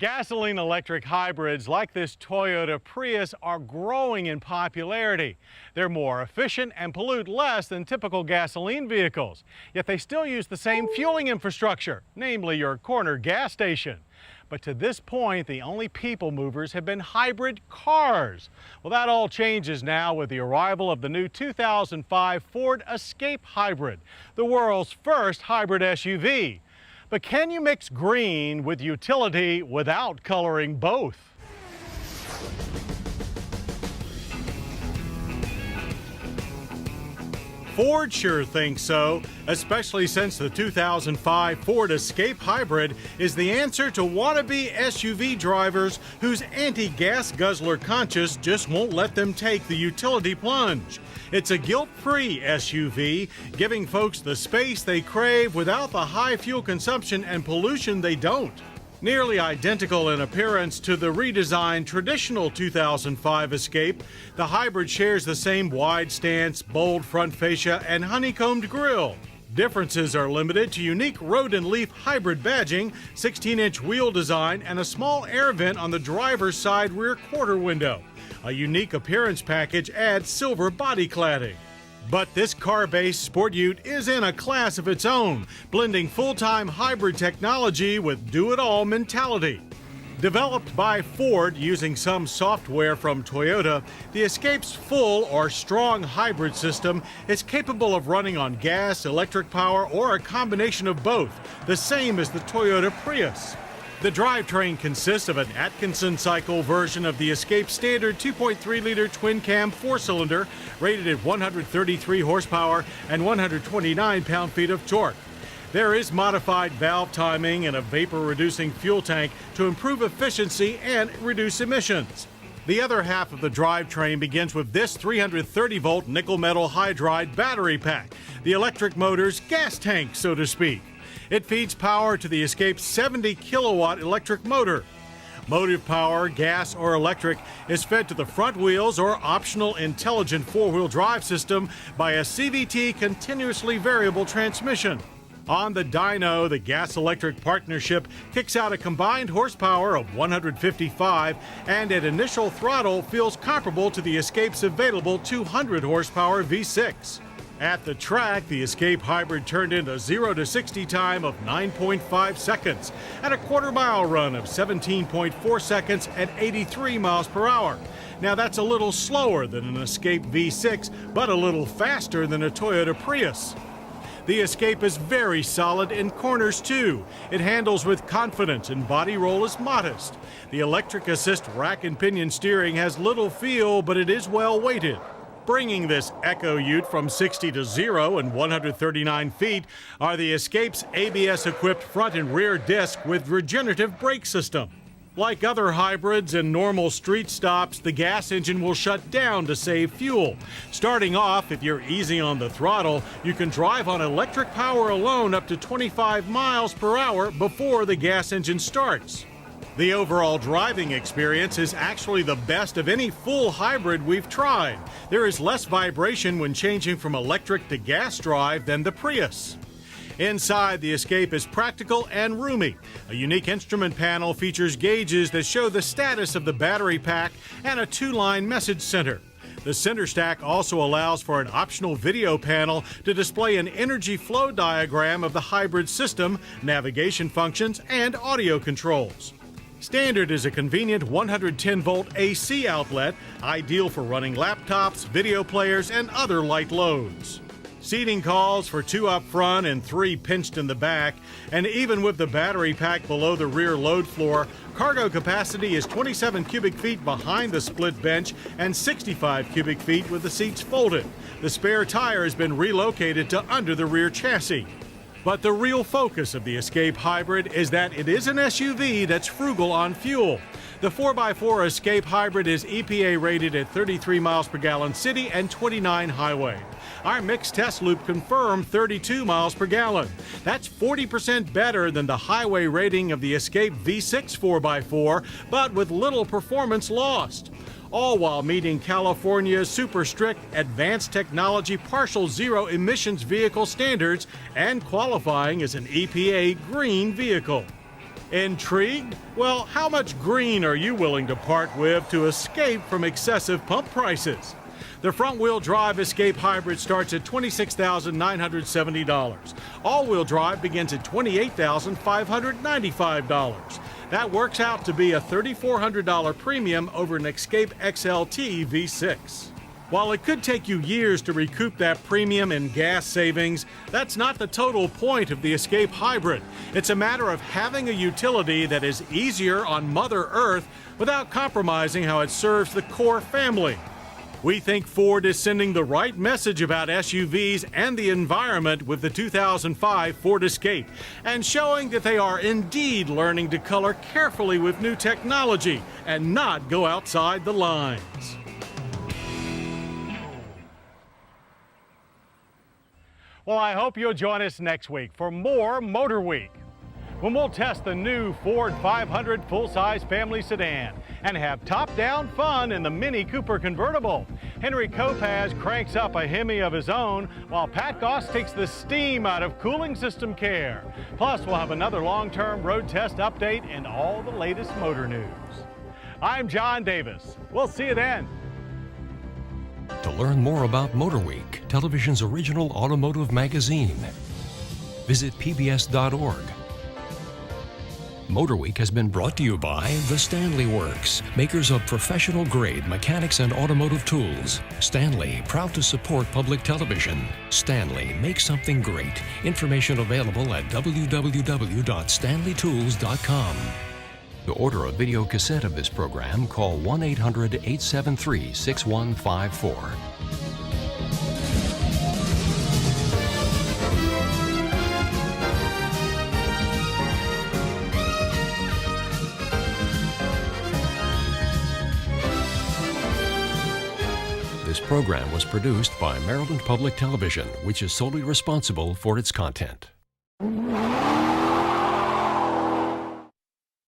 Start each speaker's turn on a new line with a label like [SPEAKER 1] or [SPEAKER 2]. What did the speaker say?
[SPEAKER 1] Gasoline-electric hybrids like this Toyota Prius are growing in popularity. They're more efficient and pollute less than typical gasoline vehicles, yet they still use the same fueling infrastructure, namely your corner gas station. But to this point, the only people movers have been hybrid cars. Well, that all changes now with the arrival of the new 2005 Ford Escape Hybrid, the world's first hybrid SUV. But can you mix green with utility without coloring both? Ford sure thinks so, especially since the 2005 Ford Escape Hybrid is the answer to wannabe SUV drivers whose anti-gas guzzler conscience just won't let them take the utility plunge. It's a guilt-free SUV, giving folks the space they crave without the high fuel consumption and pollution they don't. Nearly identical in appearance to the redesigned traditional 2005 Escape, the hybrid shares the same wide stance, bold front fascia, and honeycombed grille. Differences are limited to unique road and leaf hybrid badging, 16-inch wheel design, and a small air vent on the driver's side rear quarter window. A unique appearance package adds silver body cladding. But this car-based sport ute is in a class of its own, blending full-time hybrid technology with do-it-all mentality. Developed by Ford using some software from Toyota, the Escape's full or strong hybrid system is capable of running on gas, electric power, or a combination of both, the same as the Toyota Prius. The drivetrain consists of an Atkinson cycle version of the Escape standard 2.3-liter twin-cam four-cylinder rated at 133 horsepower and 129 pound-feet of torque. There is modified valve timing and a vapor-reducing fuel tank to improve efficiency and reduce emissions. The other half of the drivetrain begins with this 330-volt nickel-metal hydride battery pack, the electric motor's gas tank, so to speak. It feeds power to the Escape's 70-kilowatt electric motor. Motive power, gas or electric, is fed to the front wheels or optional intelligent four-wheel drive system by a CVT continuously variable transmission. On the dyno, the gas-electric partnership kicks out a combined horsepower of 155 and at initial throttle feels comparable to the Escape's available 200 horsepower V6. At the track, the Escape Hybrid turned in a 0 to 60 time of 9.5 seconds and a quarter-mile run of 17.4 seconds at 83 miles per hour. Now that's a little slower than an Escape V6, but a little faster than a Toyota Prius. The Escape is very solid in corners too. It handles with confidence and body roll is modest. The electric assist rack and pinion steering has little feel, but it is well weighted. Bringing this Echo Ute from 60 to 0 in 139 feet are the Escape's ABS-equipped front and rear disc with regenerative brake system. Like other hybrids and normal street stops, the gas engine will shut down to save fuel. Starting off, if you're easy on the throttle, you can drive on electric power alone up to 25 miles per hour before the gas engine starts. The overall driving experience is actually the best of any full hybrid we've tried. There is less vibration when changing from electric to gas drive than the Prius. Inside, the Escape is practical and roomy. A unique instrument panel features gauges that show the status of the battery pack and a two-line message center. The center stack also allows for an optional video panel to display an energy flow diagram of the hybrid system, navigation functions, and audio controls. Standard is a convenient 110-volt AC outlet, ideal for running laptops, video players, and other light loads. Seating calls for 2 up front and 3 pinched in the back, and even with the battery pack below the rear load floor, cargo capacity is 27 cubic feet behind the split bench and 65 cubic feet with the seats folded. The spare tire has been relocated to under the rear chassis. But the real focus of the Escape Hybrid is that it is an SUV that's frugal on fuel. The 4x4 Escape Hybrid is EPA rated at 33 miles per gallon city and 29 highway. Our mixed test loop confirmed 32 miles per gallon. That's 40% better than the highway rating of the Escape V6 4x4, but with little performance lost. All while meeting California's super strict advanced technology partial zero emissions vehicle standards and qualifying as an EPA green vehicle. Intrigued? Well, how much green are you willing to part with to escape from excessive pump prices? The front-wheel drive Escape Hybrid starts at $26,970. All-wheel drive begins at $28,595. That works out to be a $3,400 premium over an Escape XLT V6. While it could take you years to recoup that premium in gas savings, that's not the total point of the Escape Hybrid. It's a matter of having a utility that is easier on Mother Earth without compromising how it serves the core family. We think Ford is sending the right message about SUVs and the environment with the 2005 Ford Escape, and showing that they are indeed learning to color carefully with new technology and not go outside the lines. Well, I hope you'll join us next week for more Motorweek, when we'll test the new Ford 500 full-size family sedan and have top-down fun in the Mini Cooper convertible. Henry Kopaz cranks up a Hemi of his own, while Pat Goss takes the steam out of cooling system care. Plus, we'll have another long-term road test update and all the latest motor news. I'm John Davis. We'll see you then.
[SPEAKER 2] To learn more about Motorweek, television's original automotive magazine, visit pbs.org. Motorweek has been brought to you by the Stanley Works, makers of professional-grade mechanics and automotive tools. Stanley, proud to support public television. Stanley, make something great. Information available at www.stanleytools.com. To order a video cassette of this program, call 1-800-873-6154. This program was produced by Maryland Public Television, which is solely responsible for its content.